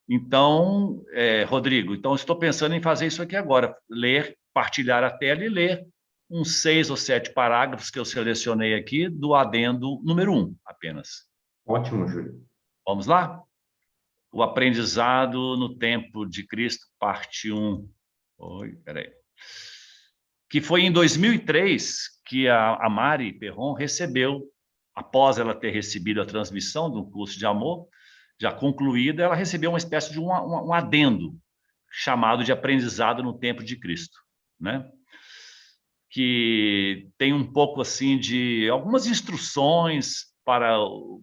Então, Rodrigo, então estou pensando em fazer isso aqui agora, ler, partilhar a tela e ler uns 6 ou 7 parágrafos que eu selecionei aqui do adendo número 1, apenas. Ótimo, Júlio. Vamos lá? O aprendizado no tempo de Cristo, parte 1. Oi, peraí. Que foi em 2003 que a Mari Perron recebeu, após ela ter recebido a transmissão do curso de amor, já concluída, ela recebeu uma espécie de um adendo, chamado de aprendizado no tempo de Cristo, né? Que tem um pouco assim de algumas instruções para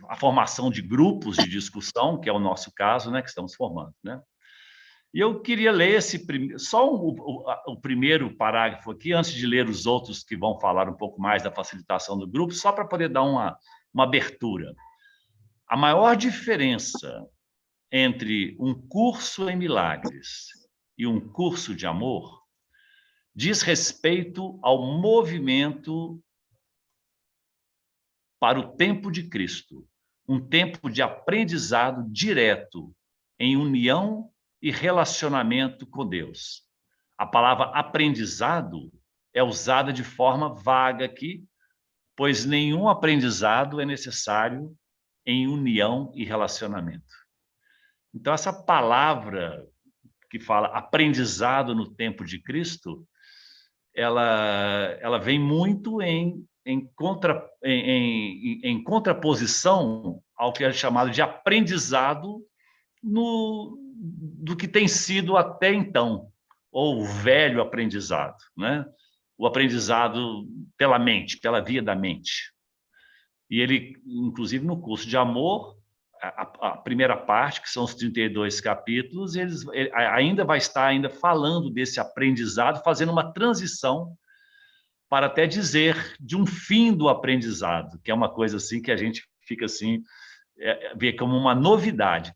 a formação de grupos de discussão, que é o nosso caso, né, que estamos formando, né? E eu queria ler só o primeiro parágrafo aqui, antes de ler os outros que vão falar um pouco mais da facilitação do grupo, só para poder dar uma abertura. A maior diferença entre um curso em milagres e um curso de amor diz respeito ao movimento para o tempo de Cristo, um tempo de aprendizado direto em união e relacionamento com Deus. A palavra aprendizado é usada de forma vaga aqui, pois nenhum aprendizado é necessário em união e relacionamento. Então, essa palavra que fala aprendizado no tempo de Cristo, ela vem muito em contraposição ao que é chamado de aprendizado do que tem sido até então, ou o velho aprendizado, né? O aprendizado pela mente, pela via da mente. E ele, inclusive no curso de amor, a primeira parte, que são os 32 capítulos, ele ainda vai estar ainda falando desse aprendizado, fazendo uma transição para até dizer de um fim do aprendizado, que é uma coisa assim que a gente fica assim, vê como uma novidade.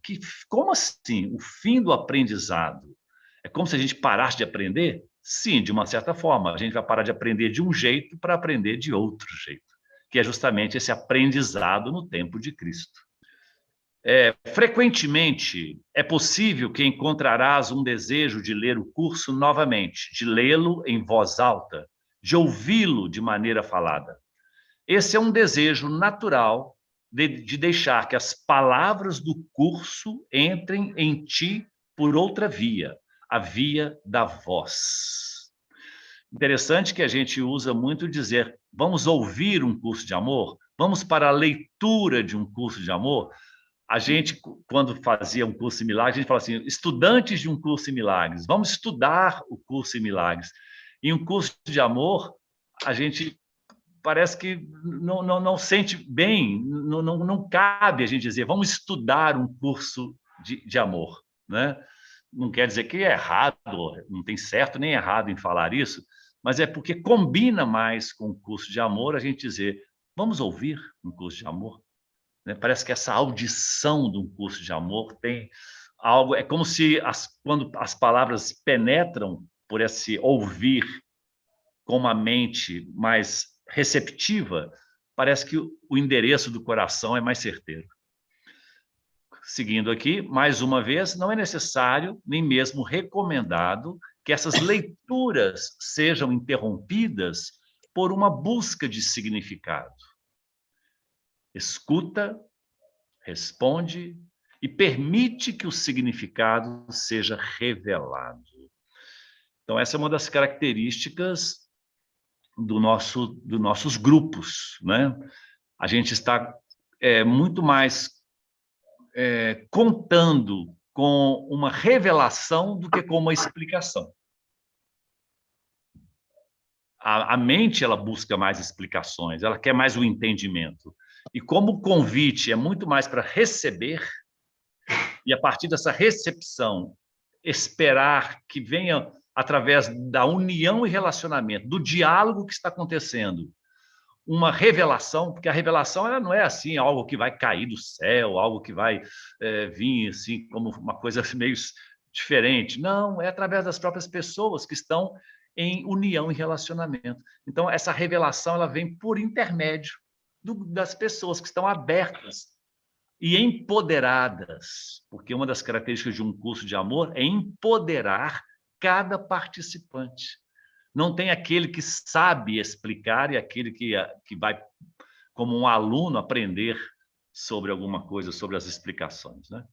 Como assim? O fim do aprendizado? É como se a gente parasse de aprender? Sim, de uma certa forma. A gente vai parar de aprender de um jeito para aprender de outro jeito, que é justamente esse aprendizado no tempo de Cristo. Frequentemente, é possível que encontrarás um desejo de ler o curso novamente, de lê-lo em voz alta, de ouvi-lo de maneira falada. Esse é um desejo natural de deixar que as palavras do curso entrem em ti por outra via, a via da voz. Interessante que a gente usa muito dizer, vamos ouvir um curso de amor, vamos para a leitura de um curso de amor. A gente, quando fazia um curso em milagres, a gente fala assim, estudantes de um curso em milagres, vamos estudar o curso em milagres. Em um curso de amor, a gente parece que não sente bem, não cabe a gente dizer, vamos estudar um curso de amor, né? Não quer dizer que é errado, não tem certo nem errado em falar isso, mas é porque combina mais com o curso de amor a gente dizer, vamos ouvir um curso de amor, né? Parece que essa audição de um curso de amor tem algo, é como se quando as palavras penetram por esse ouvir com uma mente mais receptiva, parece que o endereço do coração é mais certeiro. Seguindo aqui, mais uma vez, não é necessário, nem mesmo recomendado, que essas leituras sejam interrompidas por uma busca de significado. Escuta, responde e permite que o significado seja revelado. Então, essa é uma das características dos nossos grupos, né? A gente está muito mais contando com uma revelação do que com uma explicação. A mente, ela busca mais explicações, ela quer mais o entendimento. E como o convite é muito mais para receber, e a partir dessa recepção, esperar que venha através da união e relacionamento, do diálogo que está acontecendo, uma revelação, porque a revelação ela não é assim algo que vai cair do céu, algo que vai vir assim como uma coisa meio diferente. Não, é através das próprias pessoas que estão em união e relacionamento. Então essa revelação ela vem por intermédio das pessoas que estão abertas e empoderadas, porque uma das características de um curso de amor é empoderar cada participante. Não tem aquele que sabe explicar e aquele que vai, como um aluno, aprender sobre alguma coisa, sobre as explicações, né?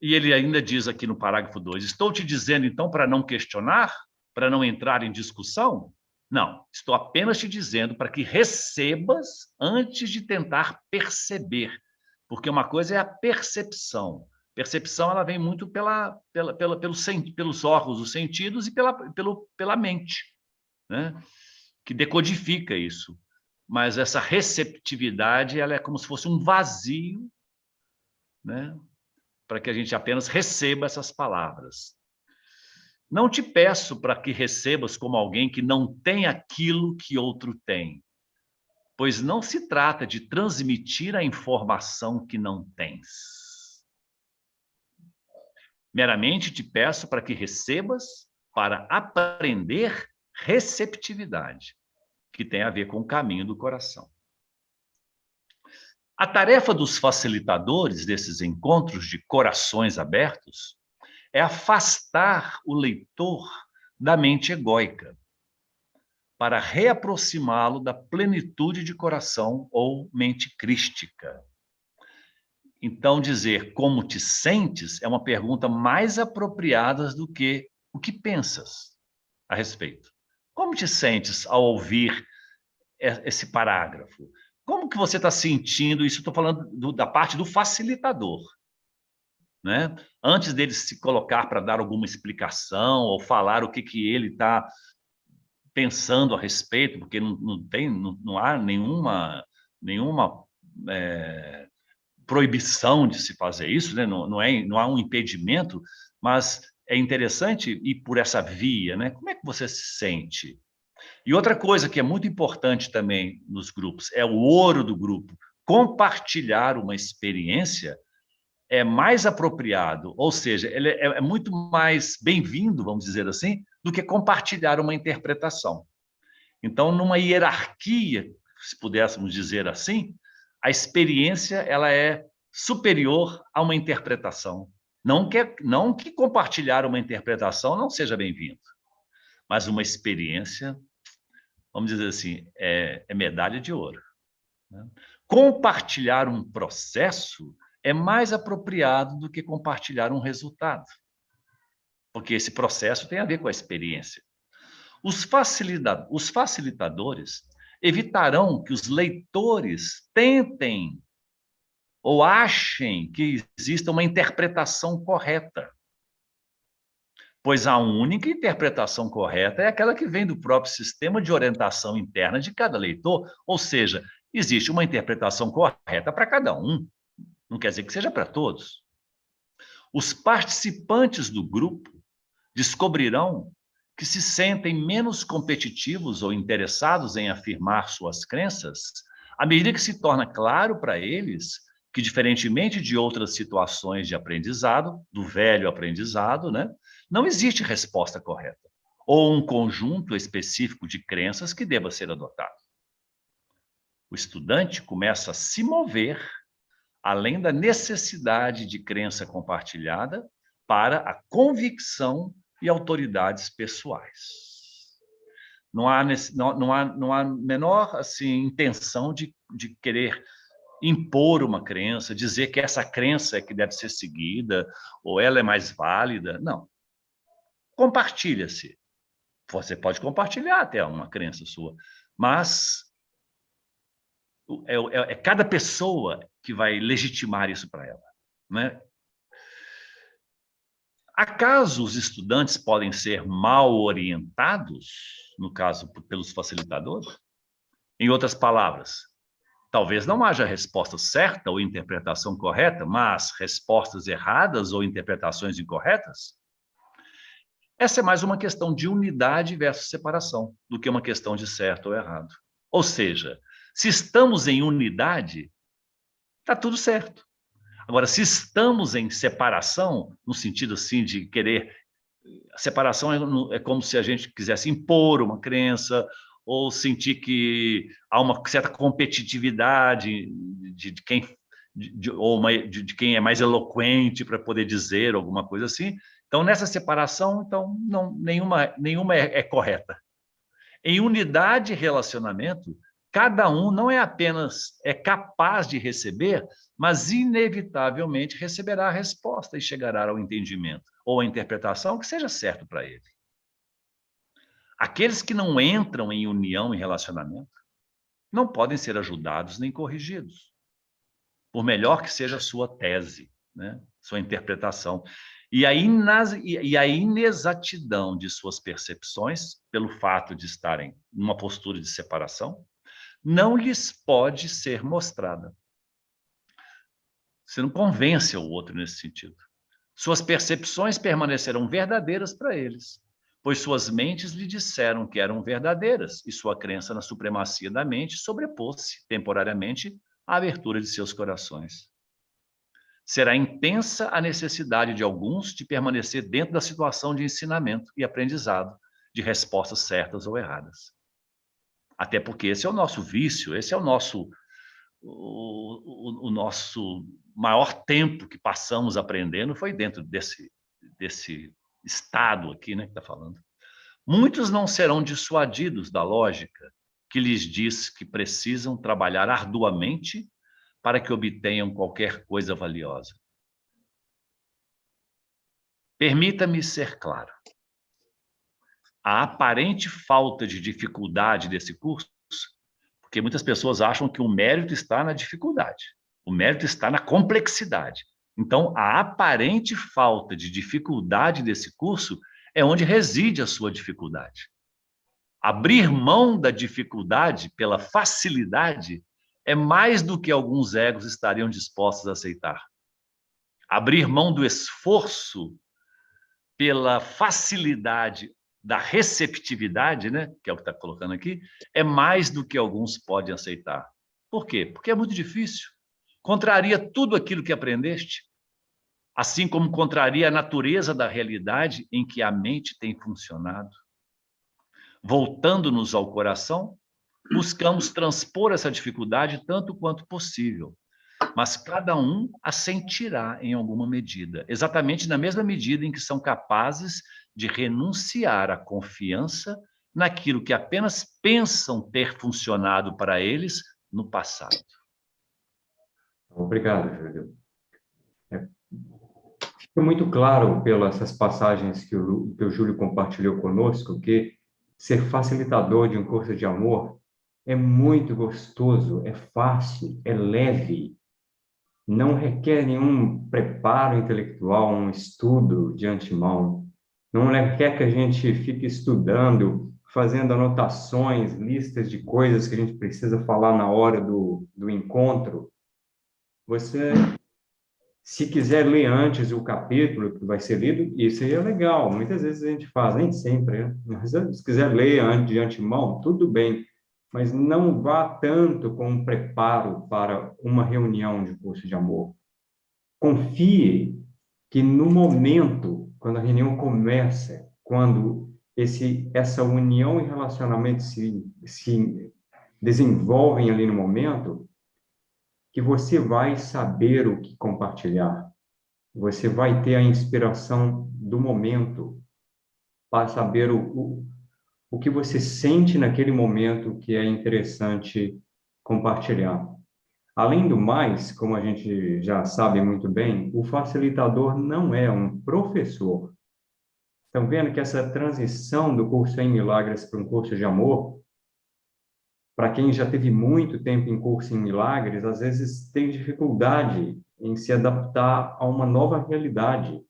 E ele ainda diz aqui no parágrafo 2, estou te dizendo, então, para não questionar, para não entrar em discussão? Não, estou apenas te dizendo para que recebas antes de tentar perceber, porque uma coisa é a percepção. Percepção ela vem muito pelos órgãos, os sentidos e pela mente, né? Que decodifica isso. Mas essa receptividade ela é como se fosse um vazio, né? Para que a gente apenas receba essas palavras. Não te peço para que recebas como alguém que não tem aquilo que outro tem, pois não se trata de transmitir a informação que não tens. Meramente te peço para que recebas para aprender receptividade, que tem a ver com o caminho do coração. A tarefa dos facilitadores desses encontros de corações abertos é afastar o leitor da mente egóica, para reaproximá-lo da plenitude de coração ou mente crística. Então, dizer como te sentes é uma pergunta mais apropriada do que o que pensas a respeito. Como te sentes ao ouvir esse parágrafo? Como que você está sentindo isso? Estou falando da parte do facilitador, né? Antes dele se colocar para dar alguma explicação ou falar o que ele está pensando a respeito, porque não há nenhuma proibição de se fazer isso, né? Não há um impedimento, mas é interessante ir por essa via, né? Como é que você se sente? E outra coisa que é muito importante também nos grupos é o ouro do grupo. Compartilhar uma experiência é mais apropriado, ou seja, ele é muito mais bem-vindo, vamos dizer assim, do que compartilhar uma interpretação. Então, numa hierarquia, se pudéssemos dizer assim, a experiência ela é superior a uma interpretação. Não que compartilhar uma interpretação não seja bem-vindo, mas uma experiência, vamos dizer assim, é medalha de ouro, né? Compartilhar um processo é mais apropriado do que compartilhar um resultado, porque esse processo tem a ver com a experiência. Os facilitadores evitarão que os leitores tentem ou achem que exista uma interpretação correta, pois a única interpretação correta é aquela que vem do próprio sistema de orientação interna de cada leitor, ou seja, existe uma interpretação correta para cada um, não quer dizer que seja para todos. Os participantes do grupo descobrirão que se sentem menos competitivos ou interessados em afirmar suas crenças, à medida que se torna claro para eles que, diferentemente de outras situações de aprendizado, do velho aprendizado, né, não existe resposta correta, ou um conjunto específico de crenças que deva ser adotado. O estudante começa a se mover além da necessidade de crença compartilhada para a convicção e autoridades pessoais. Não há menor assim, intenção de querer impor uma crença, dizer que essa crença é que deve ser seguida, ou ela é mais válida. Não. Compartilha-se. Você pode compartilhar até uma crença sua, mas é cada pessoa que vai legitimar isso para ela, né? Acaso os estudantes podem ser mal orientados, no caso, pelos facilitadores? Em outras palavras, talvez não haja resposta certa ou interpretação correta, mas respostas erradas ou interpretações incorretas? Essa é mais uma questão de unidade versus separação, do que uma questão de certo ou errado. Ou seja, se estamos em unidade, está tudo certo. Agora, se estamos em separação, no sentido assim de querer... A separação é como se a gente quisesse impor uma crença ou sentir que há uma certa competitividade de quem de quem é mais eloquente para poder dizer alguma coisa assim. Então, nessa separação, então, não, nenhuma é correta. Em unidade e relacionamento, cada um não é apenas capaz de receber, mas inevitavelmente receberá a resposta e chegará ao entendimento ou à interpretação que seja certo para ele. Aqueles que não entram em união e relacionamento não podem ser ajudados nem corrigidos, por melhor que seja a sua tese, né? Sua interpretação. E a inexatidão de suas percepções, pelo fato de estarem numa postura de separação, não lhes pode ser mostrada. Você não convence o outro nesse sentido. Suas percepções permanecerão verdadeiras para eles, pois suas mentes lhe disseram que eram verdadeiras, e sua crença na supremacia da mente sobrepôs-se temporariamente à abertura de seus corações. Será intensa a necessidade de alguns de permanecer dentro da situação de ensinamento e aprendizado, de respostas certas ou erradas. Até porque esse é o nosso vício, esse é o nosso maior tempo que passamos aprendendo foi dentro desse estado aqui, né, que está falando. Muitos não serão dissuadidos da lógica que lhes diz que precisam trabalhar arduamente para que obtenham qualquer coisa valiosa. Permita-me ser claro. A aparente falta de dificuldade desse curso, porque muitas pessoas acham que o mérito está na dificuldade, o mérito está na complexidade. Então, a aparente falta de dificuldade desse curso é onde reside a sua dificuldade. Abrir mão da dificuldade pela facilidade é mais do que alguns egos estariam dispostos a aceitar. Abrir mão do esforço pela facilidade da receptividade, né, que é o que está colocando aqui, é mais do que alguns podem aceitar. Por quê? Porque é muito difícil. Contraria tudo aquilo que aprendeste, assim como contraria a natureza da realidade em que a mente tem funcionado. Voltando-nos ao coração, buscamos transpor essa dificuldade tanto quanto possível, mas cada um a sentirá em alguma medida, exatamente na mesma medida em que são capazes de renunciar à confiança naquilo que apenas pensam ter funcionado para eles no passado. Obrigado, Júlio. Fica muito claro pelas passagens que o Júlio compartilhou conosco que ser facilitador de um curso de amor é muito gostoso, é fácil, é leve, não requer nenhum preparo intelectual, um estudo de antemão, não requer que a gente fique estudando, fazendo anotações, listas de coisas que a gente precisa falar na hora do encontro. Você, se quiser ler antes o capítulo que vai ser lido, isso aí é legal. Muitas vezes a gente faz, nem sempre, né? Mas se quiser ler antes de antemão, tudo bem. Mas não vá tanto com um preparo para uma reunião de curso de amor. Confie que no momento, quando a reunião começa, quando essa união e relacionamento se desenvolvem ali no momento, que você vai saber o que compartilhar. Você vai ter a inspiração do momento para saber o que você sente naquele momento que é interessante compartilhar. Além do mais, como a gente já sabe muito bem, o facilitador não é um professor. Estão vendo que essa transição do curso em Milagres para um curso de amor, para quem já teve muito tempo em curso em Milagres, às vezes tem dificuldade em se adaptar a uma nova realidade.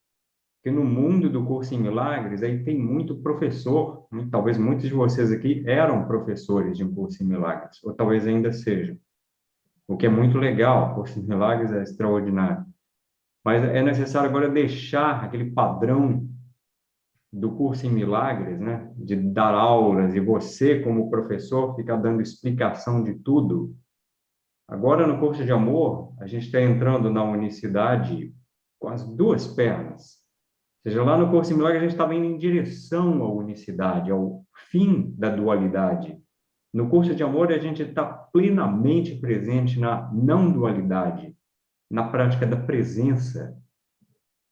Porque no mundo do curso em Milagres, aí tem muito professor, talvez muitos de vocês aqui eram professores de um curso em Milagres, ou talvez ainda sejam. O que é muito legal, o curso em Milagres é extraordinário. Mas é necessário agora deixar aquele padrão do curso em Milagres, né? De dar aulas e você, como professor, ficar dando explicação de tudo. Agora, no curso de amor, a gente está entrando na unicidade com as duas pernas. Ou seja, lá no curso em Milagres, a gente estava indo em direção à unicidade, ao fim da dualidade. No curso de amor, a gente está plenamente presente na não dualidade, na prática da presença.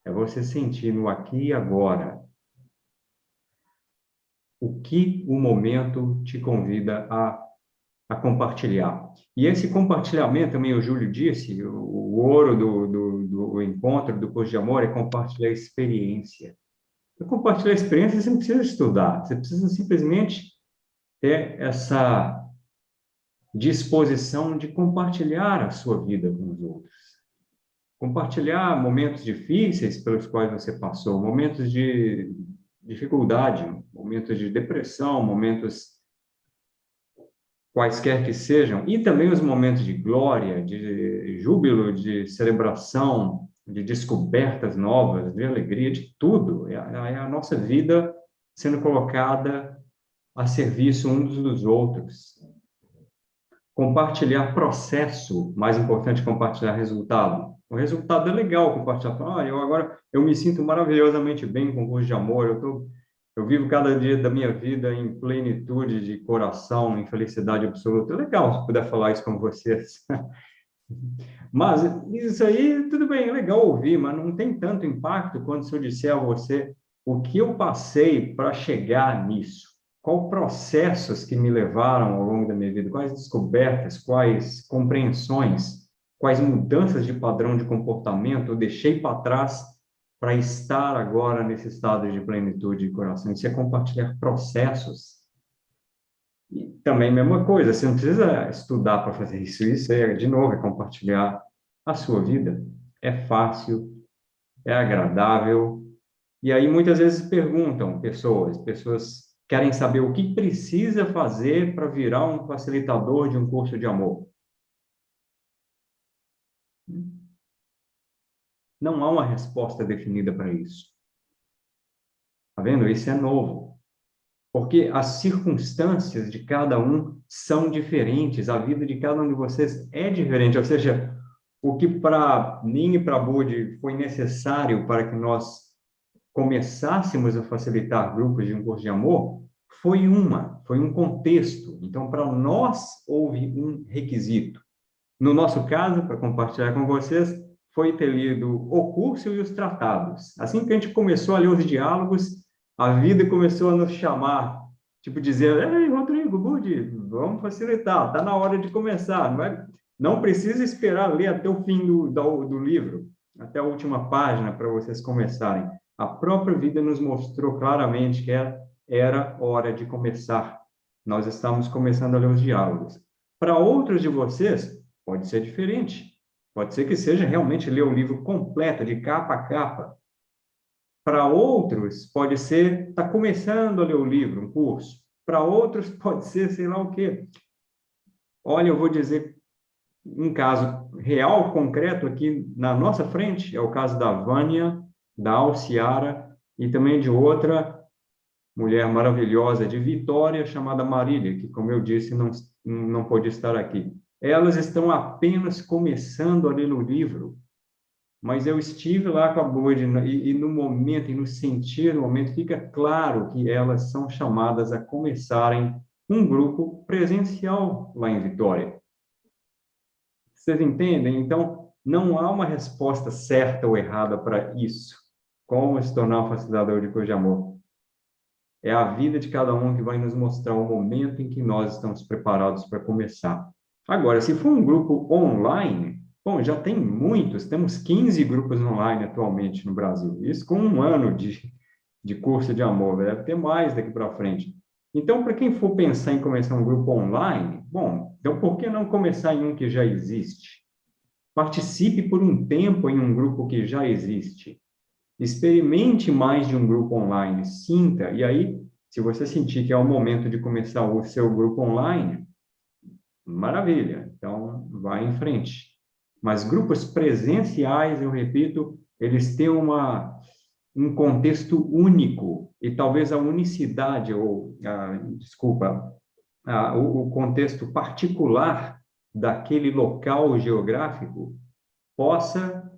É você sentir no aqui e agora o que o momento te convida a compartilhar. E esse compartilhamento, também o Júlio disse, o ouro do encontro, do curso de amor, é compartilhar a experiência. Para compartilhar a experiência, você não precisa estudar, você precisa simplesmente ter essa disposição de compartilhar a sua vida com os outros. Compartilhar momentos difíceis pelos quais você passou, momentos de dificuldade, momentos de depressão, momentos quaisquer que sejam, e também os momentos de glória, de júbilo, de celebração, de descobertas novas, de alegria, de tudo. É a nossa vida sendo colocada a serviço uns dos outros. Compartilhar processo, mais importante, compartilhar resultado. O resultado é legal compartilhar. Eu me sinto maravilhosamente bem com o curso de amor, eu vivo cada dia da minha vida em plenitude de coração, em felicidade absoluta. É legal se puder falar isso com vocês. Mas isso aí, tudo bem, é legal ouvir, mas não tem tanto impacto quando se eu disser a você o que eu passei para chegar nisso. Quais processos que me levaram ao longo da minha vida, quais descobertas, quais compreensões, quais mudanças de padrão de comportamento eu deixei para trás para estar agora nesse estado de plenitude de coração. Isso é compartilhar processos. E também a mesma coisa, você não precisa estudar para fazer isso. Isso é, de novo, é compartilhar a sua vida. É fácil, é agradável. E aí muitas vezes perguntam pessoas querem saber o que precisa fazer para virar um facilitador de um curso de amor. Não há uma resposta definida para isso. Tá vendo? Isso é novo. Porque as circunstâncias de cada um são diferentes, a vida de cada um de vocês é diferente, ou seja, o que para mim e para a Budi foi necessário para que nós começássemos a facilitar grupos de um curso de amor, foi um contexto. Então, para nós, houve um requisito. No nosso caso, para compartilhar com vocês, foi ter lido o curso e os tratados. Assim que a gente começou a ler os diálogos, a vida começou a nos chamar, tipo dizer, ei, Rodrigo, Budi, vamos facilitar, está na hora de começar. Não precisa esperar ler até o fim do livro, até a última página para vocês começarem. A própria vida nos mostrou claramente que era hora de começar. Nós estamos começando a ler os diálogos. Para outros de vocês, pode ser diferente. Pode ser que seja realmente ler o livro completo, de capa a capa. Para outros, pode ser estar começando a ler o livro, um curso. Para outros, pode ser sei lá o quê. Olha, eu vou dizer um caso real, concreto, aqui na nossa frente, é o caso da Vânia, da Alciara, e também de outra mulher maravilhosa de Vitória, chamada Marília, que, como eu disse, não pôde estar aqui. Elas estão apenas começando a ler o livro, mas eu estive lá com a Budi e no momento, e no sentir, no momento, fica claro que elas são chamadas a começarem um grupo presencial lá em Vitória. Vocês entendem? Então, não há uma resposta certa ou errada para isso. Como se tornar um facilitador de curso de amor? É a vida de cada um que vai nos mostrar o momento em que nós estamos preparados para começar. Agora, se for um grupo online, bom, já tem muitos, temos 15 grupos online atualmente no Brasil. Isso com um ano de curso de amor, deve ter mais daqui para frente. Então, para quem for pensar em começar um grupo online, bom, então por que não começar em um que já existe? Participe por um tempo em um grupo que já existe. Experimente mais de um grupo online, sinta, e aí, se você sentir que é o momento de começar o seu grupo online, maravilha, então vá em frente. Mas grupos presenciais, eu repito, eles têm um contexto único, e talvez a unicidade, o contexto particular daquele local geográfico possa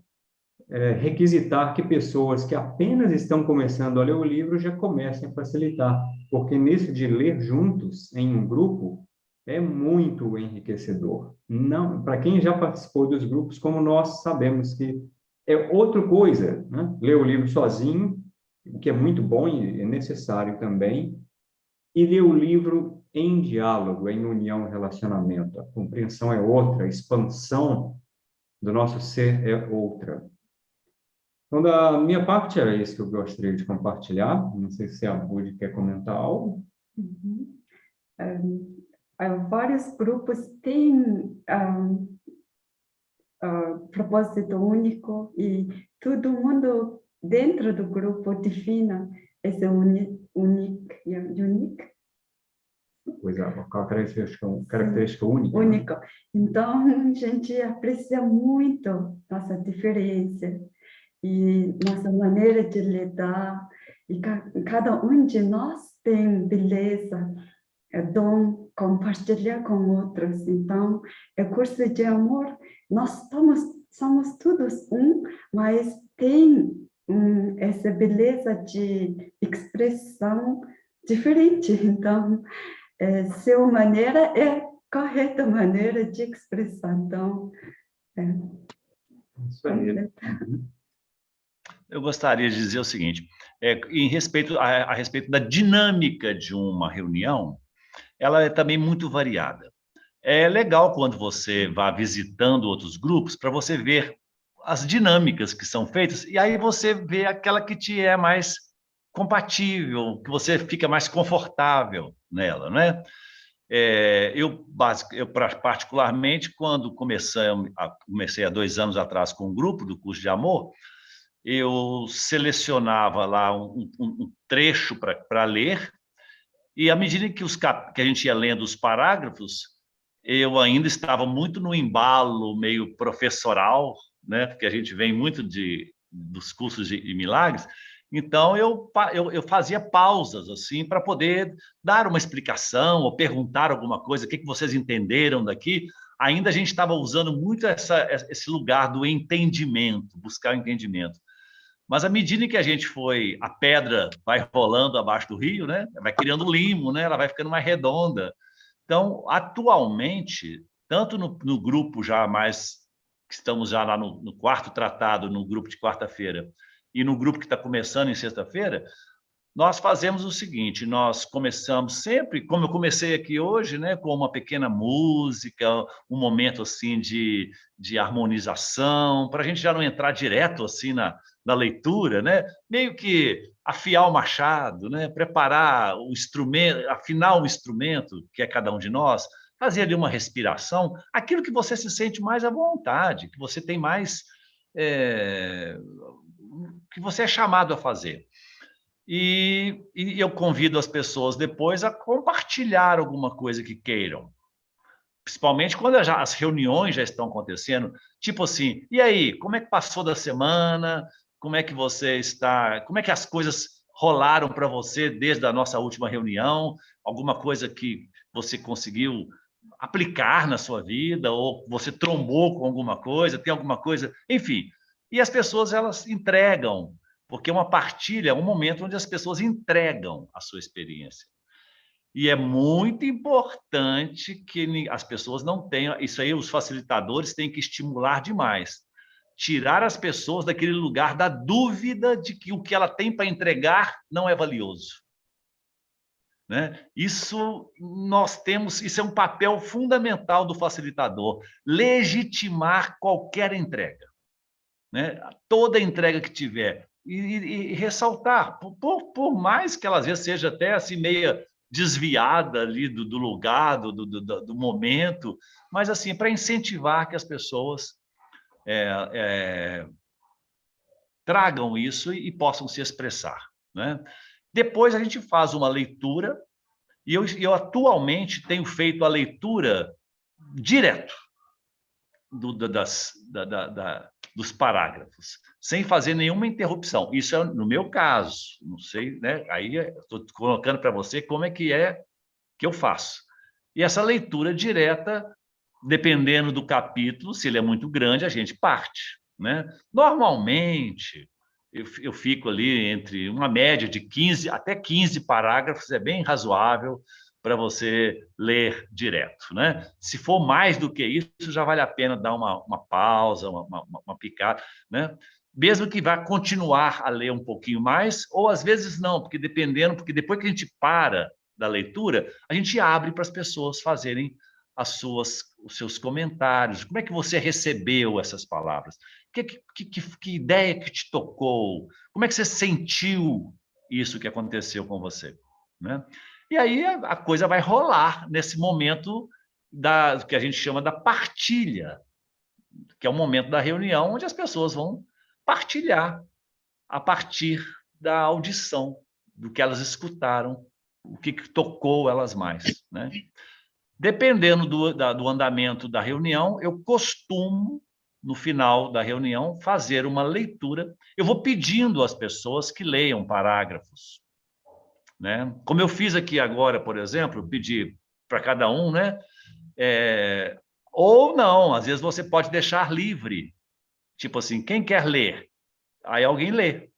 requisitar que pessoas que apenas estão começando a ler o livro já comecem a facilitar, porque nisso de ler juntos em um grupo é muito enriquecedor. Não, para quem já participou dos grupos, como nós sabemos que é outra coisa, né? Ler o livro sozinho, o que é muito bom e é necessário também, e ler o livro em diálogo, em união e relacionamento. A compreensão é outra, a expansão do nosso ser é outra. Então, da minha parte, era isso que eu gostaria de compartilhar. Não sei se a Budi quer comentar algo. Uhum. Vários grupos têm propósito único e todo mundo dentro do grupo define esse único. Pois é, uma característica única. Único. Então, a gente aprecia muito nossa diferença e nossa maneira de lidar. E cada um de nós tem beleza, dom, compartilhar com outros. Então, é curso de amor. Nós somos todos um, mas tem essa beleza de expressão diferente. Então, sua maneira é correta maneira de expressão. Então, Isso aí. Eu gostaria de dizer o seguinte, a respeito da dinâmica de uma reunião, ela é também muito variada. É legal quando você vai visitando outros grupos para você ver as dinâmicas que são feitas e aí você vê aquela que te é mais compatível, que você fica mais confortável nela, né? Eu particularmente, quando comecei há 2 anos atrás com um grupo do curso de amor, eu selecionava lá um trecho para ler, e à medida que a gente ia lendo os parágrafos, eu ainda estava muito no embalo meio professoral, né? Porque a gente vem muito dos cursos de milagres, então eu fazia pausas assim para poder dar uma explicação ou perguntar alguma coisa, o que vocês entenderam daqui. Ainda a gente estava usando muito esse lugar do entendimento, buscar o entendimento. Mas à medida que a pedra vai rolando abaixo do rio, né? Vai criando limo, né? Ela vai ficando mais redonda. Então, atualmente, tanto no grupo já mais, que estamos já lá no quarto tratado, no grupo de quarta-feira, e no grupo que está começando em sexta-feira, nós fazemos o seguinte, nós começamos sempre, como eu comecei aqui hoje, né, com uma pequena música, um momento assim de harmonização, para a gente já não entrar direto assim na leitura, né, meio que afiar o machado, né, preparar o instrumento, afinar o instrumento, que é cada um de nós, fazer ali uma respiração, aquilo que você se sente mais à vontade, que você tem mais, que você é chamado a fazer. E eu convido as pessoas depois a compartilhar alguma coisa que queiram, principalmente quando as reuniões já estão acontecendo, tipo assim, e aí, como é que passou da semana? Como é que você está? Como é que as coisas rolaram para você desde a nossa última reunião? Alguma coisa que você conseguiu aplicar na sua vida, ou você trombou com alguma coisa, tem alguma coisa, enfim. E as pessoas, elas entregam, porque uma partilha é um momento onde as pessoas entregam a sua experiência. E é muito importante que as pessoas não tenham, isso aí os facilitadores têm que estimular demais. Tirar as pessoas daquele lugar da dúvida de que o que ela tem para entregar não é valioso. Né? Isso é um papel fundamental do facilitador, legitimar qualquer entrega, né? Toda entrega que tiver e ressaltar, por mais que ela às vezes seja até assim meia desviada ali do lugar, do momento, mas assim para incentivar que as pessoas tragam isso e possam se expressar, né? Depois a gente faz uma leitura e eu atualmente tenho feito a leitura direto dos parágrafos, sem fazer nenhuma interrupção. Isso é no meu caso, não sei, né? Aí estou colocando para você como é que eu faço. E essa leitura direta, dependendo do capítulo, se ele é muito grande, a gente parte, né? Normalmente, eu fico ali entre uma média de 15 até 15 parágrafos, é bem razoável, para você ler direto, né? Se for mais do que isso, já vale a pena dar uma pausa, uma picada, né? Mesmo que vá continuar a ler um pouquinho mais, ou às vezes não, porque depois que a gente para da leitura, a gente abre para as pessoas fazerem os seus comentários. Como é que você recebeu essas palavras? Que ideia que te tocou? Como é que você sentiu isso que aconteceu com você, né? E aí a coisa vai rolar nesse momento que a gente chama da partilha, que é o momento da reunião onde as pessoas vão partilhar a partir da audição, do que elas escutaram, o que tocou elas mais, né? Dependendo do andamento da reunião, eu costumo, no final da reunião, fazer uma leitura. Eu vou pedindo às pessoas que leiam parágrafos, né? Como eu fiz aqui agora, por exemplo, pedi para cada um, né? Ou não, às vezes você pode deixar livre. Tipo assim, quem quer ler? Aí alguém lê.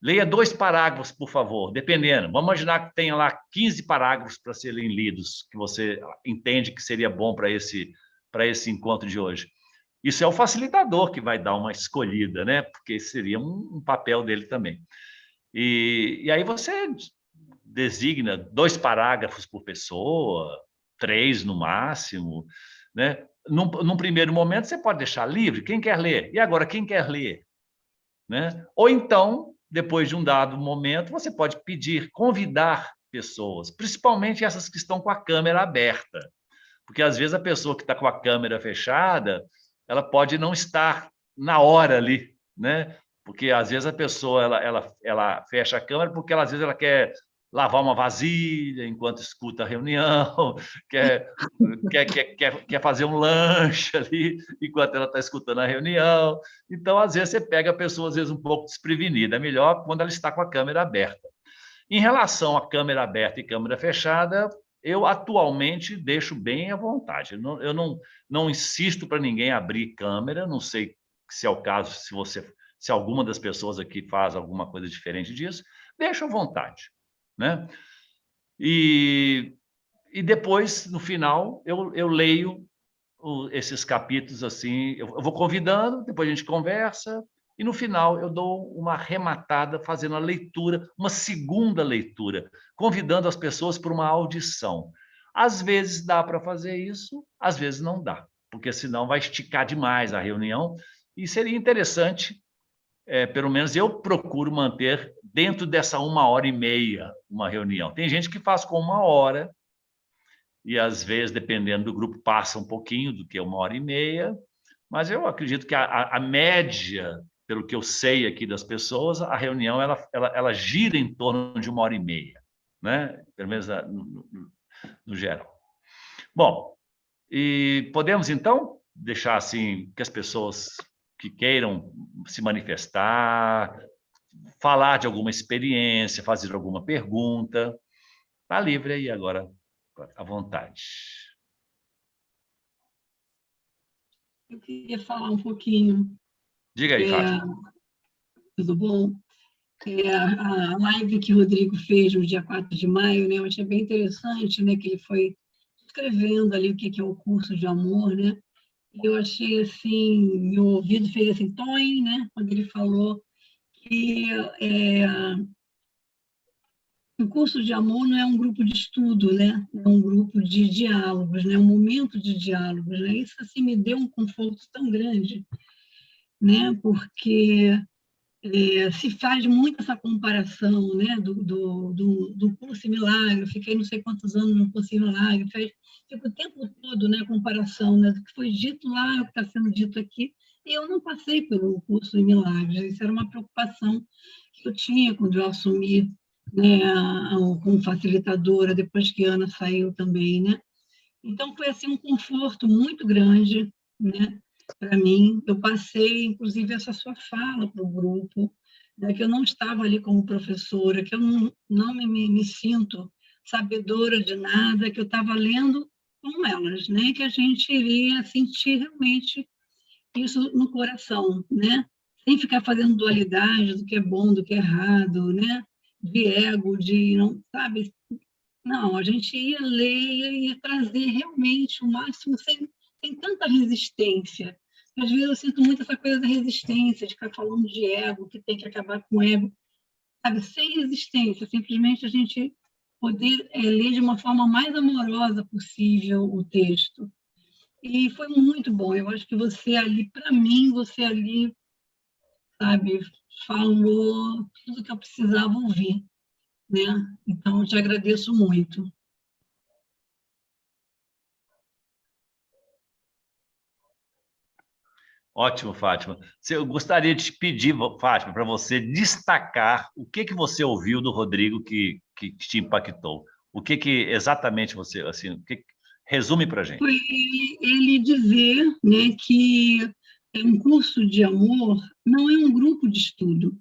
Leia 2 parágrafos, por favor, dependendo. Vamos imaginar que tenha lá 15 parágrafos para serem lidos, que você entende que seria bom para esse encontro de hoje. Isso é o facilitador que vai dar uma escolhida, né? Porque seria um papel dele também. E aí você designa 2 parágrafos por pessoa, 3 no máximo, né? Num primeiro momento, você pode deixar livre, quem quer ler? E agora, quem quer ler? Né? Ou então, depois de um dado momento, você pode convidar pessoas, principalmente essas que estão com a câmera aberta, porque às vezes a pessoa que está com a câmera fechada, ela pode não estar na hora ali, né? Porque às vezes a pessoa ela fecha a câmera porque às vezes ela quer lavar uma vasilha enquanto escuta a reunião, quer fazer um lanche ali enquanto ela está escutando a reunião. Então, às vezes, você pega a pessoa, às vezes, um pouco desprevenida. É melhor quando ela está com a câmera aberta. Em relação à câmera aberta e câmera fechada, eu atualmente deixo bem à vontade. Eu não insisto para ninguém abrir câmera, não sei se é o caso, se alguma das pessoas aqui faz alguma coisa diferente disso, deixa à vontade, né? E, e depois, no final, eu leio esses capítulos assim, eu vou convidando, depois a gente conversa, e no final eu dou uma arrematada fazendo a leitura, uma segunda leitura, convidando as pessoas para uma audição. Às vezes dá para fazer isso, às vezes não dá, porque senão vai esticar demais a reunião, e seria interessante, pelo menos eu procuro manter dentro dessa 1h30 uma reunião. Tem gente que faz com 1 hora, e às vezes, dependendo do grupo, passa um pouquinho do que 1h30, mas eu acredito que a média, pelo que eu sei aqui das pessoas, a reunião ela gira em torno de 1h30, né? Pelo menos no geral. Bom, e podemos então deixar assim que as pessoas que queiram se manifestar, falar de alguma experiência, fazer alguma pergunta, está livre aí agora, à vontade. Eu queria falar um pouquinho. Diga aí, Fátima. Tudo bom? A live que o Rodrigo fez no dia 4 de maio, né, eu achei bem interessante, né, que ele foi escrevendo ali o que é o curso de amor, né? E eu achei assim, meu ouvido fez assim, toim, né, quando ele falou que o curso de amor não é um grupo de estudo, né? É um grupo de diálogos, né? Um momento de diálogos, né? Isso assim me deu um conforto tão grande, né? Porque se faz muito essa comparação, né? Do curso em Milagre. Eu fiquei não sei quantos anos no curso em Milagre, fico o tempo todo, né? Comparação, né? Do que foi dito lá, o que está sendo dito aqui. E eu não passei pelo curso em Milagres. Isso era uma preocupação que eu tinha quando eu assumi, né, como facilitadora, depois que a Ana saiu também, né? Então, foi assim um conforto muito grande, né, para mim. Eu passei, inclusive, essa sua fala para o grupo, né, que eu não estava ali como professora, que eu não me sinto sabedora de nada, que eu estava lendo com elas, né, que a gente iria sentir realmente isso no coração, né, sem ficar fazendo dualidade do que é bom, do que é errado, né, de ego, de não, sabe, Não, a gente ia ler e ia trazer realmente o máximo sem tanta resistência. Às vezes eu sinto muito essa coisa da resistência, de ficar falando de ego, que tem que acabar com o ego, sabe? Sem resistência, simplesmente a gente poder ler de uma forma mais amorosa possível o texto. E foi muito bom. Eu acho que você ali, para mim, você ali, sabe, falou tudo que eu precisava ouvir, né? Então, eu te agradeço muito. Ótimo, Fátima. Eu gostaria de te pedir, Fátima, para você destacar o que você ouviu do Rodrigo que te impactou. O que exatamente você, assim, resume para a Foi gente. ele dizer, né, que um curso de amor não é um grupo de estudo,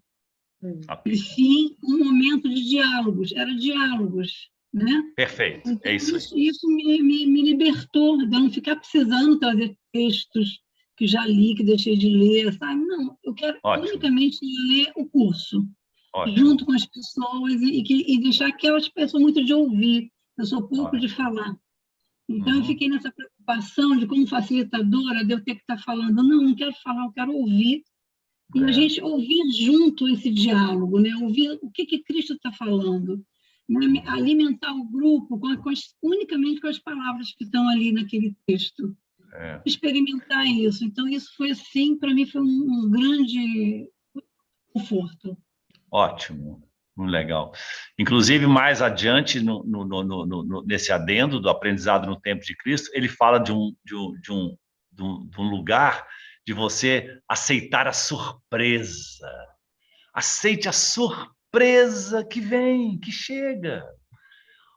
Ok. e sim um momento de diálogos, era diálogos, né? Perfeito, é Então, isso aí. isso me libertou de eu não ficar precisando trazer textos que já li, que deixei de ler, sabe? Não, eu quero Ótimo, unicamente ler o curso, junto ótimo, com as pessoas, e deixar aquelas pessoas muito de ouvir. Eu sou pouco de ótimo. falar. Então, eu Uhum. fiquei nessa preocupação de, como facilitadora, de eu ter que estar falando. Não, não quero falar, eu quero ouvir. E a É. gente ouvir junto esse diálogo, né? Ouvir o que Cristo está falando. Né? Uhum. Alimentar o grupo unicamente com as palavras que estão ali naquele texto. É. Experimentar isso. Então, isso foi, assim, para mim, foi um grande conforto. Ótimo, muito legal. Inclusive, mais adiante, nesse adendo do aprendizado no tempo de Cristo, ele fala de um lugar de você aceitar a surpresa. Aceite a surpresa que vem, que chega.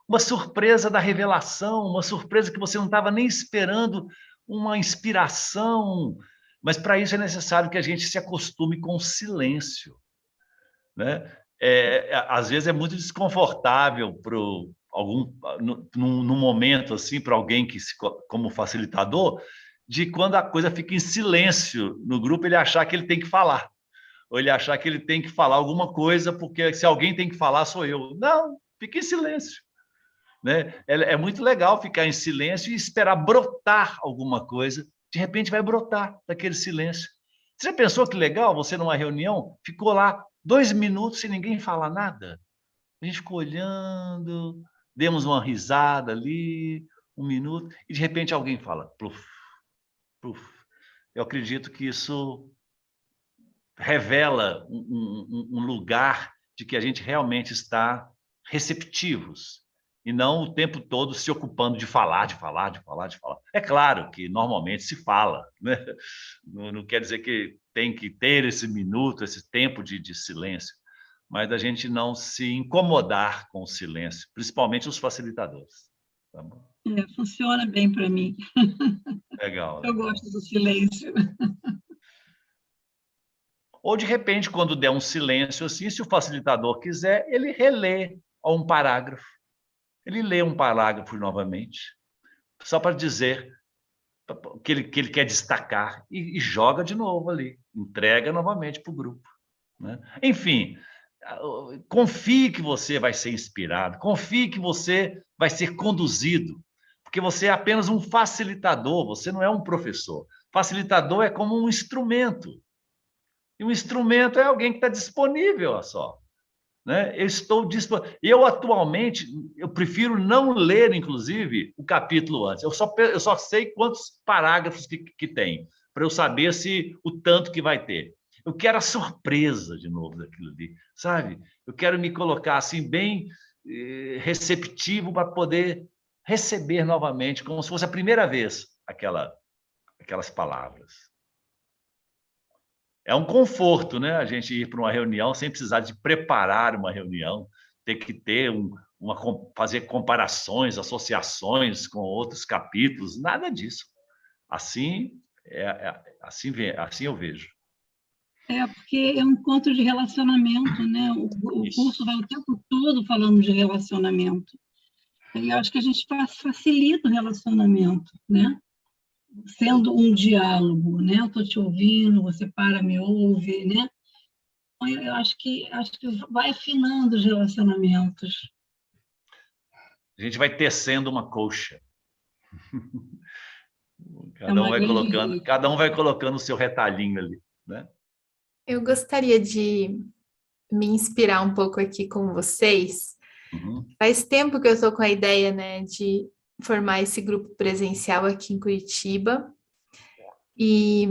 Uma surpresa da revelação, uma surpresa que você não estava nem esperando, uma inspiração. Mas para isso é necessário que a gente se acostume com o silêncio, né? Às vezes é muito desconfortável para algum num momento assim para alguém que como facilitador, de quando a coisa fica em silêncio no grupo, ele achar que ele tem que falar, ou ele achar que ele tem que falar alguma coisa, porque se alguém tem que falar sou eu. Não, fica em silêncio, né? É muito legal ficar em silêncio e esperar brotar alguma coisa. De repente vai brotar daquele silêncio. Você já pensou que legal? Você numa reunião ficou lá 2 minutos sem ninguém falar nada. A gente ficou olhando, demos uma risada ali, 1 minuto, e de repente alguém fala, pluf, pluf. Eu acredito que isso revela um lugar de que a gente realmente está receptivos e não o tempo todo se ocupando de falar, de falar, de falar, de falar. É claro que normalmente se fala, né? Não quer dizer que tem que ter esse minuto, esse tempo de silêncio, mas da gente não se incomodar com o silêncio, principalmente os facilitadores. Tá bom? Funciona bem para mim. Legal, Eu legal. gosto do silêncio. Ou, de repente, quando der um silêncio assim, se o facilitador quiser, ele relê um parágrafo. Ele lê um parágrafo novamente, só para dizer que ele quer destacar e joga de novo ali, entrega novamente para o grupo, né? Enfim, confie que você vai ser inspirado, confie que você vai ser conduzido, porque você é apenas um facilitador, você não é um professor. Facilitador é como um instrumento. E um instrumento é alguém que está disponível, olha só. Né? Eu estou disponível. Eu, atualmente, eu prefiro não ler, inclusive, o capítulo antes. Eu só sei quantos parágrafos que tem, para eu saber se o tanto que vai ter. Eu quero a surpresa de novo daquilo ali, sabe? Eu quero me colocar assim, bem receptivo para poder receber novamente, como se fosse a primeira vez, aquelas palavras. É um conforto, né? A gente ir para uma reunião sem precisar de preparar uma reunião, ter que ter fazer comparações, associações com outros capítulos, nada disso. Assim assim eu vejo. Porque é um encontro de relacionamento, né? O Isso. curso vai o tempo todo falando de relacionamento. E eu acho que a gente facilita o relacionamento, né? Sendo um diálogo, né? Eu estou te ouvindo, você para, me ouve, né? Então, eu acho que vai afinando os relacionamentos. A gente vai tecendo uma colcha. Grande... Cada um vai colocando o seu retalhinho ali, né? Eu gostaria de me inspirar um pouco aqui com vocês. Uhum. Faz tempo que eu estou com a ideia, né, de formar esse grupo presencial aqui em Curitiba. E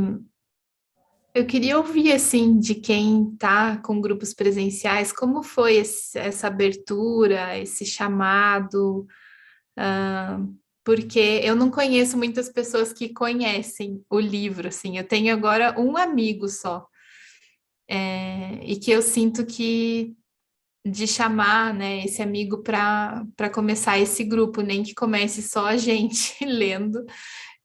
eu queria ouvir, assim, de quem está com grupos presenciais, como foi essa abertura, esse chamado, porque eu não conheço muitas pessoas que conhecem o livro, assim, eu tenho agora um amigo só, e que eu sinto que de chamar, né, esse amigo para começar esse grupo, nem que comece só a gente lendo,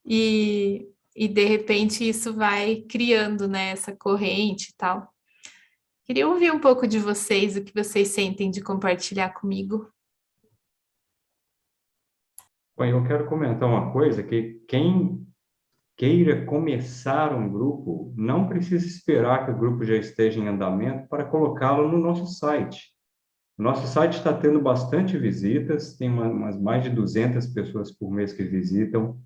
e de repente isso vai criando, né, essa corrente e tal. Queria ouvir um pouco de vocês, o que vocês sentem de compartilhar comigo. Bom, eu quero comentar uma coisa, que quem queira começar um grupo, não precisa esperar que o grupo já esteja em andamento para colocá-lo no nosso site. O nosso site está tendo bastante visitas, tem umas mais de 200 pessoas por mês que visitam,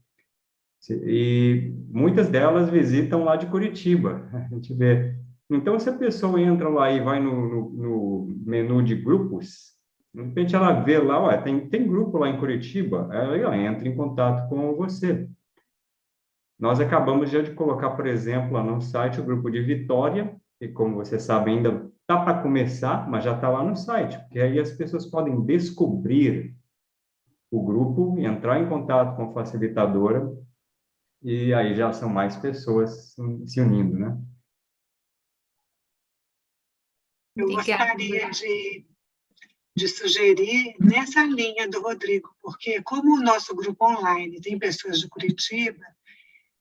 e muitas delas visitam lá de Curitiba. A gente vê. Então, se a pessoa entra lá e vai no menu de grupos, de repente ela vê lá, ué, tem grupo lá em Curitiba, aí ela entra em contato com você. Nós acabamos já de colocar, por exemplo, lá no site o grupo de Vitória, que, como você sabe, ainda está para começar, mas já está lá no site, porque aí as pessoas podem descobrir o grupo, entrar em contato com a facilitadora, e aí já são mais pessoas se unindo, né? Eu Obrigada. gostaria de sugerir nessa linha do Rodrigo, porque como o nosso grupo online tem pessoas de Curitiba,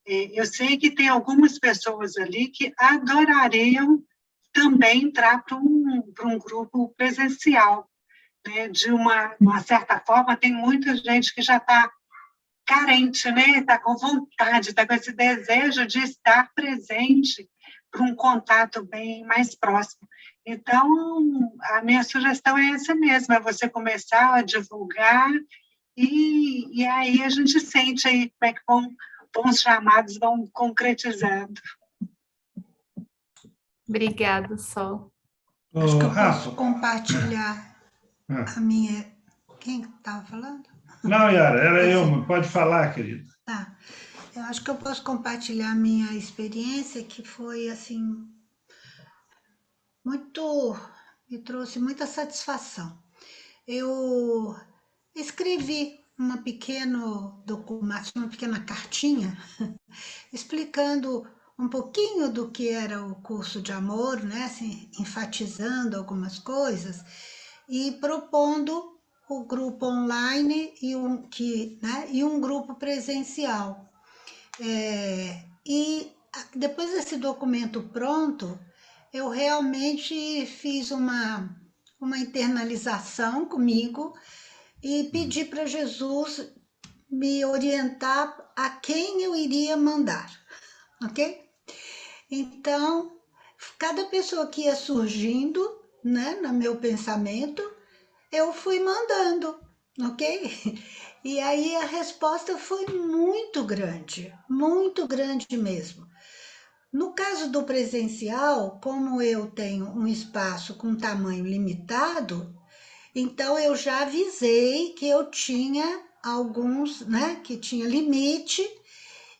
eu sei que tem algumas pessoas ali que adorariam também entrar para um grupo presencial, né? De uma certa forma, tem muita gente que já está carente, né? Está com vontade, está com esse desejo de estar presente para um contato bem mais próximo. Então, a minha sugestão é essa mesmo, é você começar a divulgar e aí a gente sente aí como é que os chamados vão concretizando. Obrigada, Sol. Acho que eu posso compartilhar a minha... Quem estava falando? Não, Yara, era eu. Pode falar, querida. Tá. Eu acho que eu posso compartilhar a minha experiência, que foi, assim, me trouxe muita satisfação. Eu escrevi uma pequena cartinha, explicando um pouquinho do que era o curso de amor, né, assim, enfatizando algumas coisas e propondo o grupo online e um grupo presencial. E depois desse documento pronto, eu realmente fiz uma internalização comigo e pedi para Jesus me orientar a quem eu iria mandar, ok? Então, cada pessoa que ia surgindo, né, no meu pensamento, eu fui mandando, ok? E aí a resposta foi muito grande mesmo. No caso do presencial, como eu tenho um espaço com tamanho limitado, então eu já avisei que eu tinha alguns, né, que tinha limite,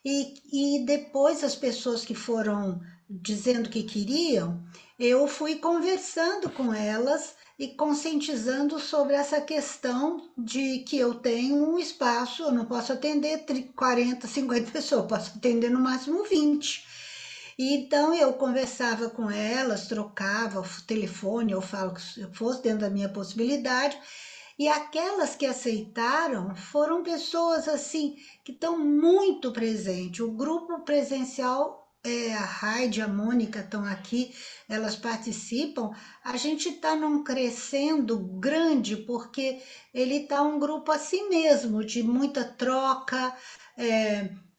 e depois as pessoas que foram dizendo que queriam, eu fui conversando com elas e conscientizando sobre essa questão de que eu tenho um espaço, eu não posso atender 40, 50 pessoas, posso atender no máximo 20. Então eu conversava com elas, trocava o telefone, eu falo que se fosse dentro da minha possibilidade, e aquelas que aceitaram foram pessoas assim que estão muito presentes. O grupo presencial, a Heidi, a Mônica estão aqui, elas participam. A gente está num crescendo grande porque ele está um grupo assim mesmo, de muita troca,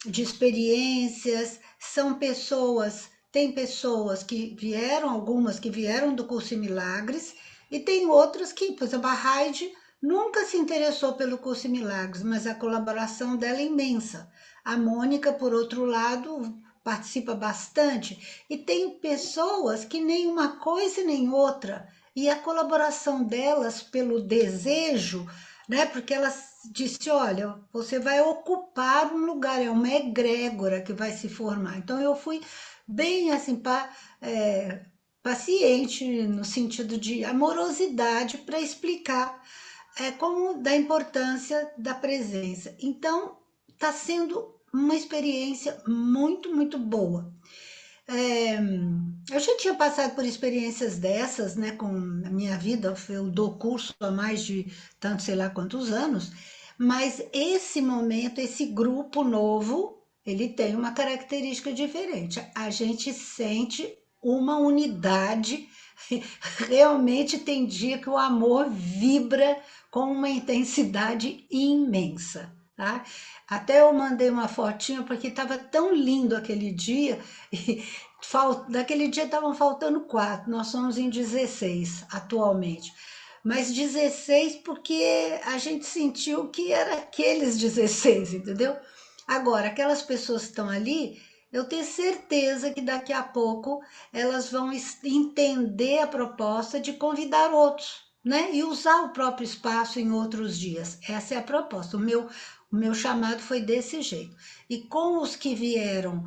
de experiências. São pessoas, tem pessoas que vieram, algumas que vieram do curso em Milagres, e tem outras que, por exemplo, a Heidi nunca se interessou pelo curso em Milagres, mas a colaboração dela é imensa. A Mônica, por outro lado, participa bastante. E tem pessoas que nem uma coisa nem outra. E a colaboração delas pelo desejo, né? Porque ela disse, olha, você vai ocupar um lugar, é uma egrégora que vai se formar. Então, eu fui bem assim, paciente, no sentido de amorosidade, para explicar como da importância da presença. Então, está sendo uma experiência muito, muito boa. Eu já tinha passado por experiências dessas, né, com a minha vida, eu dou curso há mais de tanto sei lá quantos anos, mas esse momento, esse grupo novo, ele tem uma característica diferente. A gente sente uma unidade, realmente tem dia que o amor vibra com uma intensidade imensa, tá? Até eu mandei uma fotinha porque estava tão lindo aquele dia, e daquele dia estavam faltando 4, nós somos em 16 atualmente. Mas 16 porque a gente sentiu que era aqueles 16, entendeu? Agora, aquelas pessoas que estão ali, eu tenho certeza que daqui a pouco elas vão entender a proposta de convidar outros, né? E usar o próprio espaço em outros dias. Essa é a proposta. O meu chamado foi desse jeito. E com os que vieram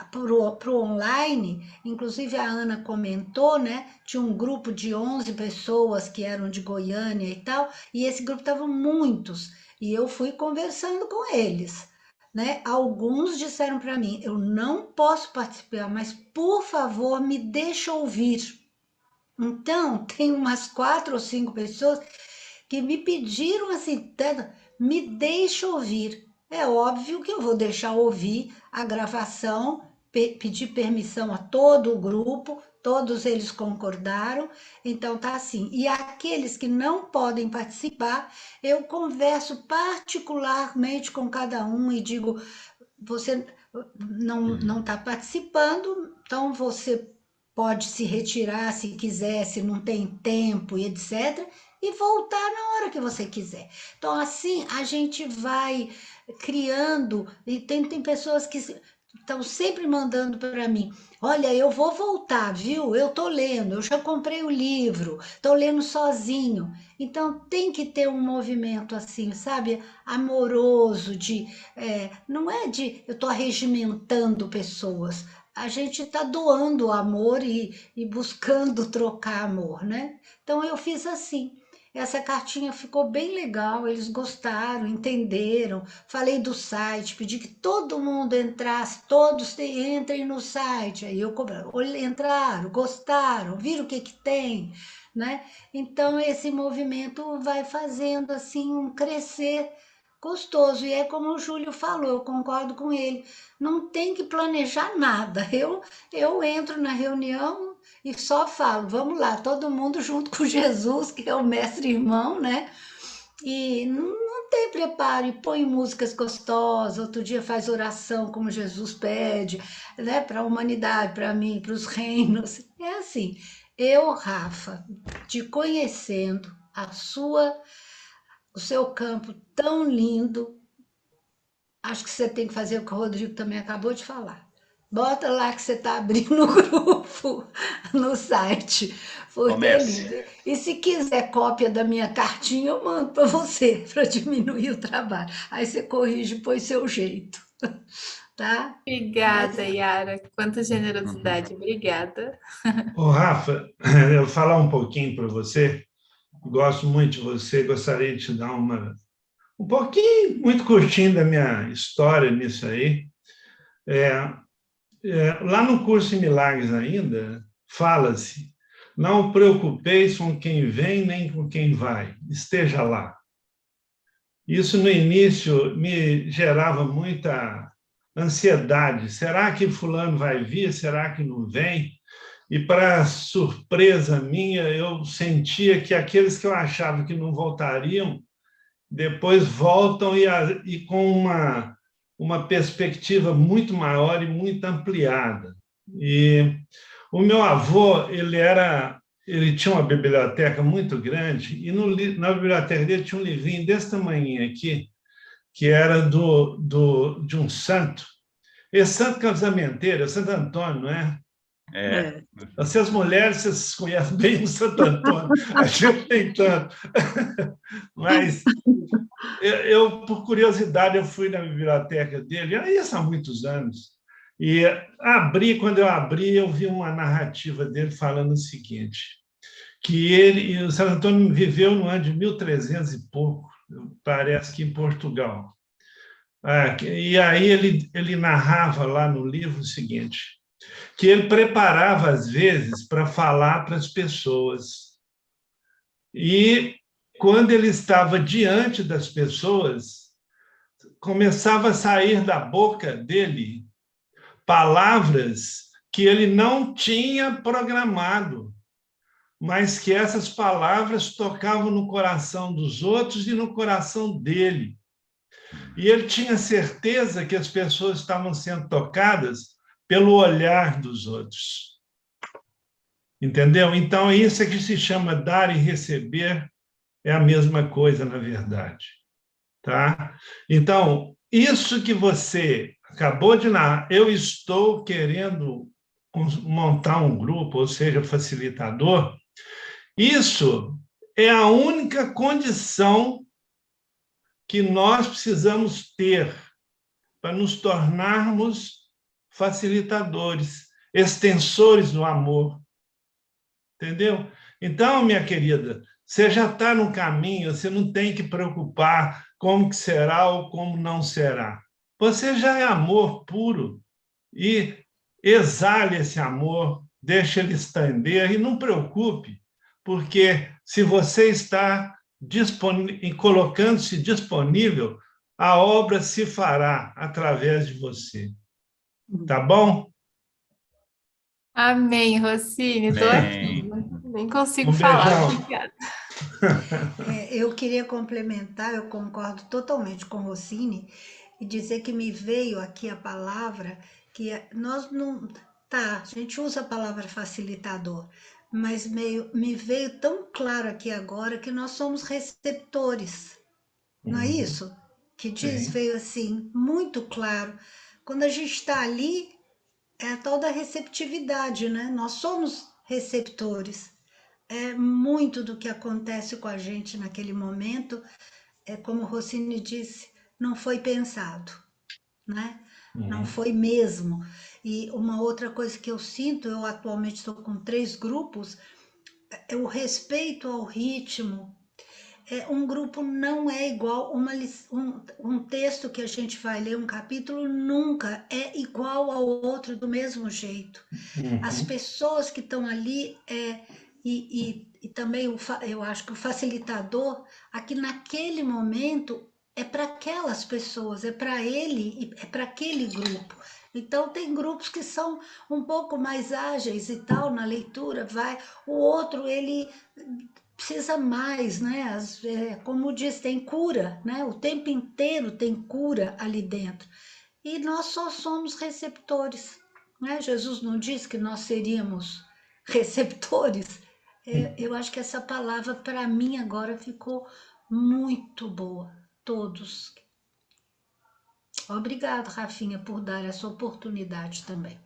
para o online, inclusive a Ana comentou, né? Tinha um grupo de 11 pessoas que eram de Goiânia e tal, e esse grupo estavam muitos, e eu fui conversando com eles, né? Alguns disseram para mim, eu não posso participar, mas por favor, me deixa ouvir. Então, tem umas 4 ou 5 pessoas que me pediram assim, me deixa ouvir. É óbvio que eu vou deixar ouvir a gravação, pedir permissão a todo o grupo, todos eles concordaram, então tá assim. E aqueles que não podem participar, eu converso particularmente com cada um e digo, você não está participando, então você pode se retirar se quiser, se não tem tempo e etc., e voltar na hora que você quiser. Então, assim, a gente vai criando, e tem pessoas que estão sempre mandando para mim, olha, eu vou voltar, viu? Eu estou lendo, eu já comprei o livro, estou lendo sozinho. Então, tem que ter um movimento assim, sabe? Amoroso, não é de eu estou regimentando pessoas, a gente está doando amor e buscando trocar amor, né? Então eu fiz assim. Essa cartinha ficou bem legal, eles gostaram, entenderam. Falei do site, pedi que todo mundo entrasse, todos entrem no site. Aí entraram, gostaram, viram o que tem, né? Então esse movimento vai fazendo assim um crescer gostoso. E é como o Júlio falou, eu concordo com ele. Não tem que planejar nada. Eu entro na reunião e só falo, vamos lá, todo mundo junto com Jesus, que é o mestre irmão, né? E não tem preparo, e põe músicas gostosas, outro dia faz oração como Jesus pede, né? Para a humanidade, para mim, para os reinos. É assim, eu, Rafa, te conhecendo, o seu campo tão lindo, acho que você tem que fazer o que o Rodrigo também acabou de falar. Bota lá que você está abrindo o grupo no site, porque é lindo. E se quiser cópia da minha cartinha, eu mando para você, para diminuir o trabalho. Aí você corrige e põe seu jeito, tá? Obrigada, Yara. Quanta generosidade. Obrigada. Ô, Rafa, eu vou falar um pouquinho para você. Gosto muito de você, gostaria de te dar um pouquinho, muito curtinho da minha história nisso aí. Lá no curso em Milagres ainda, fala-se, não preocupeis com quem vem nem com quem vai, esteja lá. Isso no início me gerava muita ansiedade. Será que fulano vai vir? Será que não vem? E, para surpresa minha, eu sentia que aqueles que eu achava que não voltariam, depois voltam e com uma perspectiva muito maior e muito ampliada. E o meu avô, ele era ele tinha uma biblioteca muito grande, e na biblioteca dele tinha um livrinho desse tamanho aqui, que era de um santo. Esse santo casamenteiro é Santo Antônio, não é? É. Vocês mulheres, vocês conhecem bem o Santo Antônio, a gente tem tanto. Mas eu, por curiosidade, eu fui na biblioteca dele, isso há muitos anos, e quando eu abri, eu vi uma narrativa dele falando o seguinte, que o Santo Antônio viveu no ano de 1300 e pouco, parece que em Portugal. E aí ele narrava lá no livro o seguinte, que ele preparava, às vezes, para falar para as pessoas. E, quando ele estava diante das pessoas, começava a sair da boca dele palavras que ele não tinha programado, mas que essas palavras tocavam no coração dos outros e no coração dele. E ele tinha certeza que as pessoas estavam sendo tocadas pelo olhar dos outros. Entendeu? Então, isso é que se chama dar e receber, é a mesma coisa, na verdade. Tá? Então, isso que você acabou de narrar, eu estou querendo montar um grupo, ou seja, facilitador, isso é a única condição que nós precisamos ter para nos tornarmos facilitadores, extensores do amor. Entendeu? Então, minha querida, você já está no caminho, você não tem que preocupar como que será ou como não será. Você já é amor puro e exale esse amor, deixe ele estender e não preocupe, porque se você está colocando-se disponível, a obra se fará através de você. Tá bom? Amém, Rossini. Estou aqui. Nem consigo falar. Obrigada. Eu queria complementar, eu concordo totalmente com o Rossini, e dizer que me veio aqui a palavra, que nós não... Tá, a gente usa a palavra facilitador, mas me veio tão claro aqui agora que nós somos receptores. Não é isso? Que diz, veio assim, muito claro. Quando a gente está ali, é a tal da receptividade, né? Nós somos receptores. É muito do que acontece com a gente naquele momento, como o Rossini disse, não foi pensado, né? Não foi mesmo. E uma outra coisa que eu sinto, eu atualmente estou com 3 grupos, é o respeito ao ritmo. Um grupo não é igual, um texto que a gente vai ler, um capítulo, nunca é igual ao outro do mesmo jeito. As pessoas que estão ali, e também eu acho que o facilitador, aqui naquele momento, é para aquelas pessoas, é para ele, é para aquele grupo. Então, tem grupos que são um pouco mais ágeis e tal, na leitura, o outro, ele precisa mais, né? Como diz, tem cura, né? O tempo inteiro tem cura ali dentro. E nós só somos receptores, né? Jesus não disse que nós seríamos receptores? Eu acho que essa palavra, para mim, agora ficou muito boa. Todos. Obrigada, Rafinha, por dar essa oportunidade também.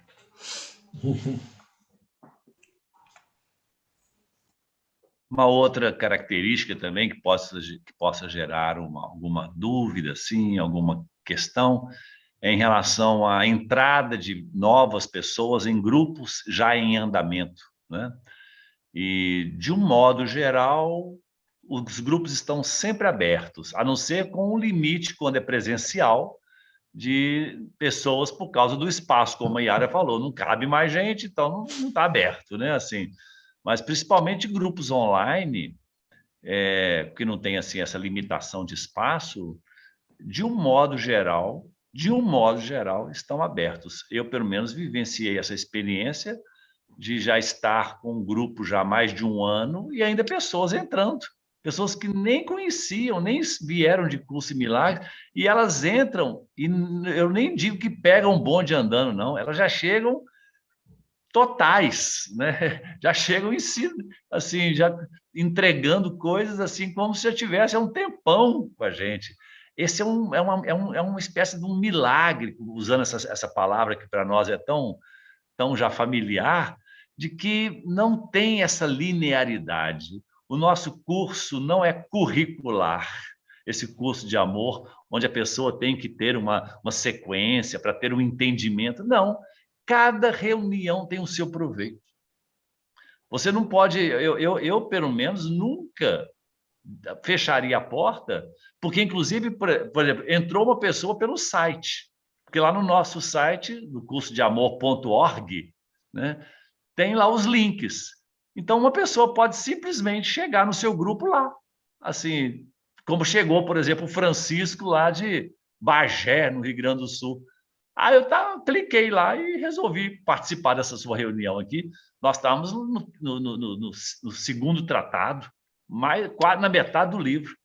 Uma outra característica também que possa gerar alguma dúvida, assim, alguma questão, é em relação à entrada de novas pessoas em grupos já em andamento, né? E, de um modo geral, os grupos estão sempre abertos, a não ser com um limite, quando é presencial, de pessoas por causa do espaço, como a Yara falou, não cabe mais gente, então não está aberto, né? Assim, mas principalmente grupos online, que não tem assim essa limitação de espaço, de um modo geral, estão abertos. Eu, pelo menos, vivenciei essa experiência de já estar com um grupo já há mais de um ano e ainda pessoas entrando, pessoas que nem conheciam, nem vieram de curso em milagres, e elas entram, e eu nem digo que pegam um bonde andando, não, elas já chegam totais, né? Já chegam em si, assim, já entregando coisas assim como se já tivesse há um tempão com a gente. Esse é uma espécie de um milagre, usando essa palavra que para nós é tão já familiar, de que não tem essa linearidade. O nosso curso não é curricular, esse curso de amor, onde a pessoa tem que ter uma sequência para ter um entendimento. Não, cada reunião tem o seu proveito. Você não pode, eu pelo menos nunca fecharia a porta, porque inclusive, por exemplo, entrou uma pessoa pelo site, porque lá no nosso site, no cursodeamor.org, né, tem lá os links. Então, uma pessoa pode simplesmente chegar no seu grupo lá, assim, como chegou, por exemplo, o Francisco lá de Bagé, no Rio Grande do Sul. Aí eu cliquei lá e resolvi participar dessa sua reunião aqui. Nós estávamos no segundo tratado, quase na metade do livro.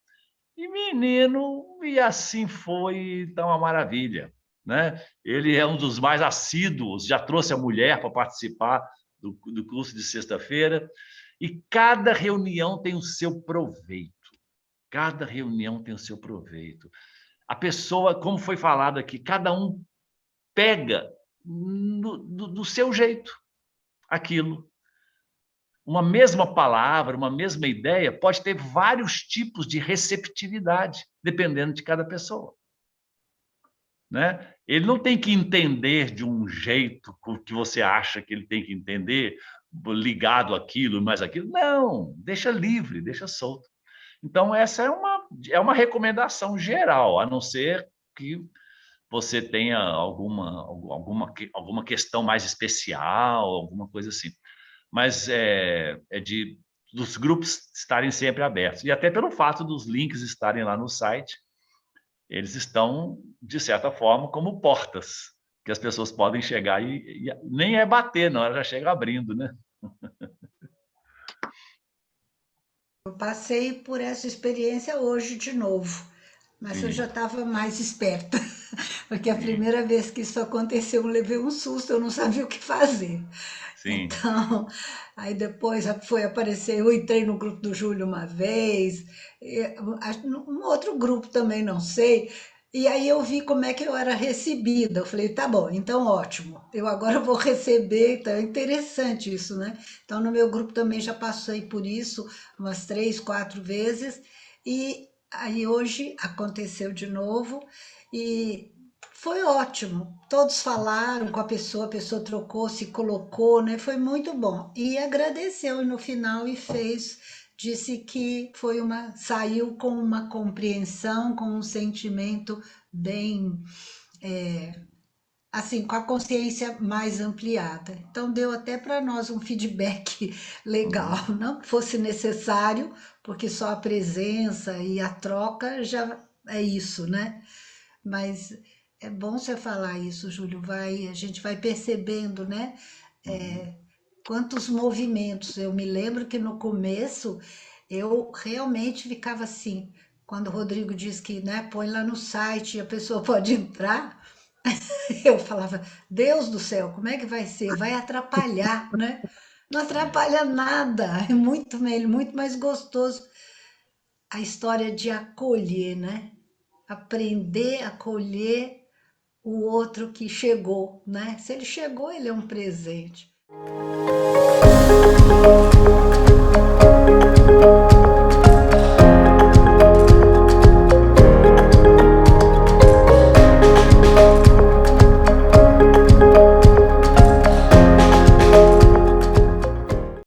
E menino, e assim foi, então, uma maravilha, né? Ele é um dos mais assíduos, já trouxe a mulher para participar do curso de sexta-feira, e cada reunião tem o seu proveito. Cada reunião tem o seu proveito. A pessoa, como foi falado aqui, cada um pega do seu jeito aquilo. Uma mesma palavra, uma mesma ideia pode ter vários tipos de receptividade, dependendo de cada pessoa. Né? Ele não tem que entender de um jeito que você acha que ele tem que entender, ligado àquilo, mais aquilo. Não, deixa livre, deixa solto. Então, essa é uma recomendação geral, a não ser que você tenha alguma questão mais especial, alguma coisa assim. Mas dos grupos estarem sempre abertos. E até pelo fato dos links estarem lá no site, eles estão, de certa forma, como portas, que as pessoas podem chegar e nem é bater, não, ela já chega abrindo, né? Eu passei por essa experiência hoje de novo, mas Sim. eu já estava mais esperta, porque a primeira vez que isso aconteceu, eu levei um susto, eu não sabia o que fazer. Sim. Então, aí depois foi aparecer, eu entrei no grupo do Júlio uma vez, um outro grupo também, não sei, e aí eu vi como é que eu era recebida. Eu falei, tá bom, então ótimo, eu agora vou receber, então é interessante isso, né? Então no meu grupo também já passei por isso umas 3, 4 vezes, e aí hoje aconteceu de novo, e foi ótimo. Todos falaram com a pessoa trocou, se colocou, né? Foi muito bom. E agradeceu no final e disse que saiu com uma compreensão, com um sentimento bem, assim, com a consciência mais ampliada. Então deu até para nós um feedback legal, não que fosse necessário, porque só a presença e a troca já é isso, né? Mas é bom você falar isso, Júlio. A gente vai percebendo, né? Quantos movimentos. Eu me lembro que no começo eu realmente ficava assim, quando o Rodrigo diz que, né, põe lá no site e a pessoa pode entrar, eu falava, Deus do céu, como é que vai ser? Vai atrapalhar, né? Não atrapalha nada, é muito mais gostoso a história de acolher, né? Aprender a acolher o outro que chegou, né? Se ele chegou, ele é um presente.